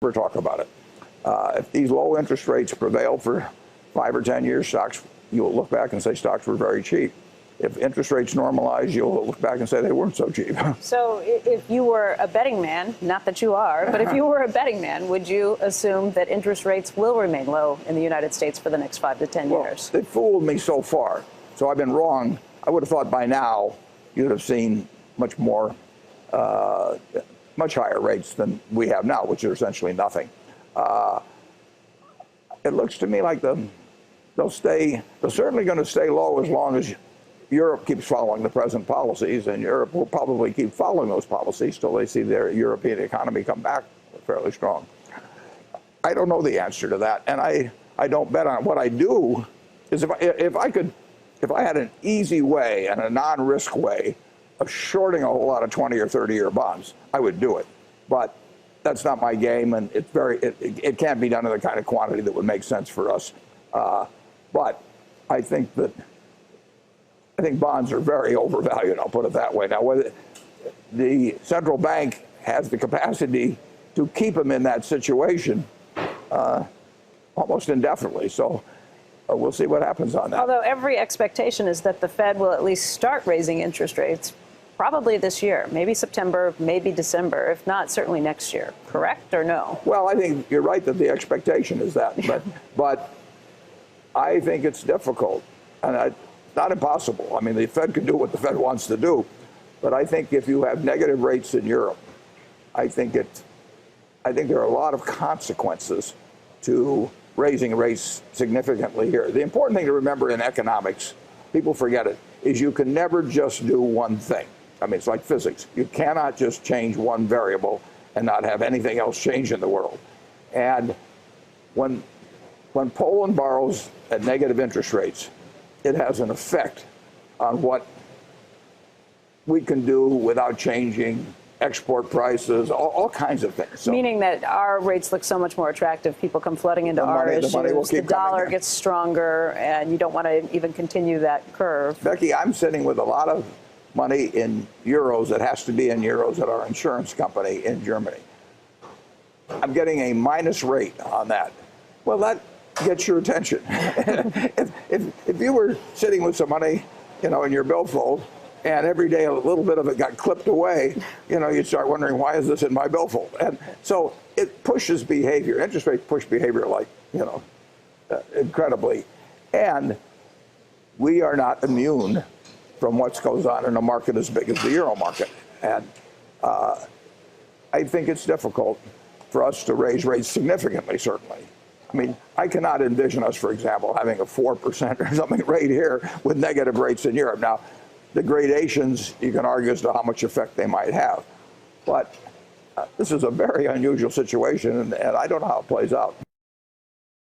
never talk about it. If these low interest rates prevail for 5 or 10 years, stocks, you'll look back and say stocks were very cheap. If interest rates normalize, you'll look back and say they weren't so cheap. So if you were a betting man, not that you are, but if you were a betting man, would you assume that interest rates will remain low in the United States for the next 5 to 10 years? They fooled me so far. So I've been wrong. I would have thought by now you'd have seen much more, much higher rates than we have now, which are essentially nothing. It looks to me like they're certainly going to stay low as long as Europe keeps following the present policies, and Europe will probably keep following those policies till they see their European economy come back fairly strong. I don't know the answer to that, and I don't bet on it. What I do is if I had an easy way and a non-risk way of shorting a whole lot of 20 or 30-year bonds, I would do it. But that's not my game, and it can't be done in the kind of quantity that would make sense for us. But I think bonds are very overvalued, I'll put it that way. Now, whether the central bank has the capacity to keep them in that situation almost indefinitely. So we'll see what happens on that. Although every expectation is that the Fed will at least start raising interest rates probably this year, maybe September, maybe December, if not certainly next year. Correct or no? Well, I think you're right that the expectation is that, but I think it's difficult, and not impossible. I mean, the Fed can do what the Fed wants to do, but I think if you have negative rates in Europe, I think there are a lot of consequences to raising rates significantly here. The important thing to remember in economics, people forget it, is you can never just do one thing. I mean, it's like physics. You cannot just change one variable and not have anything else change in the world. And when Poland borrows at negative interest rates, it has an effect on what we can do without changing export prices, all kinds of things. So, meaning that our rates look so much more attractive. People come flooding into our issues. The dollar gets stronger, and you don't want to even continue that curve. Becky, I'm sitting with a lot of money in euros that has to be in euros at our insurance company in Germany. I'm getting a minus rate on that. Well, that gets your attention. if you were sitting with some money, in your billfold, and every day a little bit of it got clipped away, you'd start wondering, why is this in my billfold? And so it pushes behavior. Interest rates push behavior like, incredibly. And we are not immune from what goes on in a market as big as the euro market. And I think it's difficult for us to raise rates significantly, certainly. I mean, I cannot envision us, for example, having a 4% or something rate here with negative rates in Europe. Now, the gradations, you can argue as to how much effect they might have. But this is a very unusual situation, and I don't know how it plays out.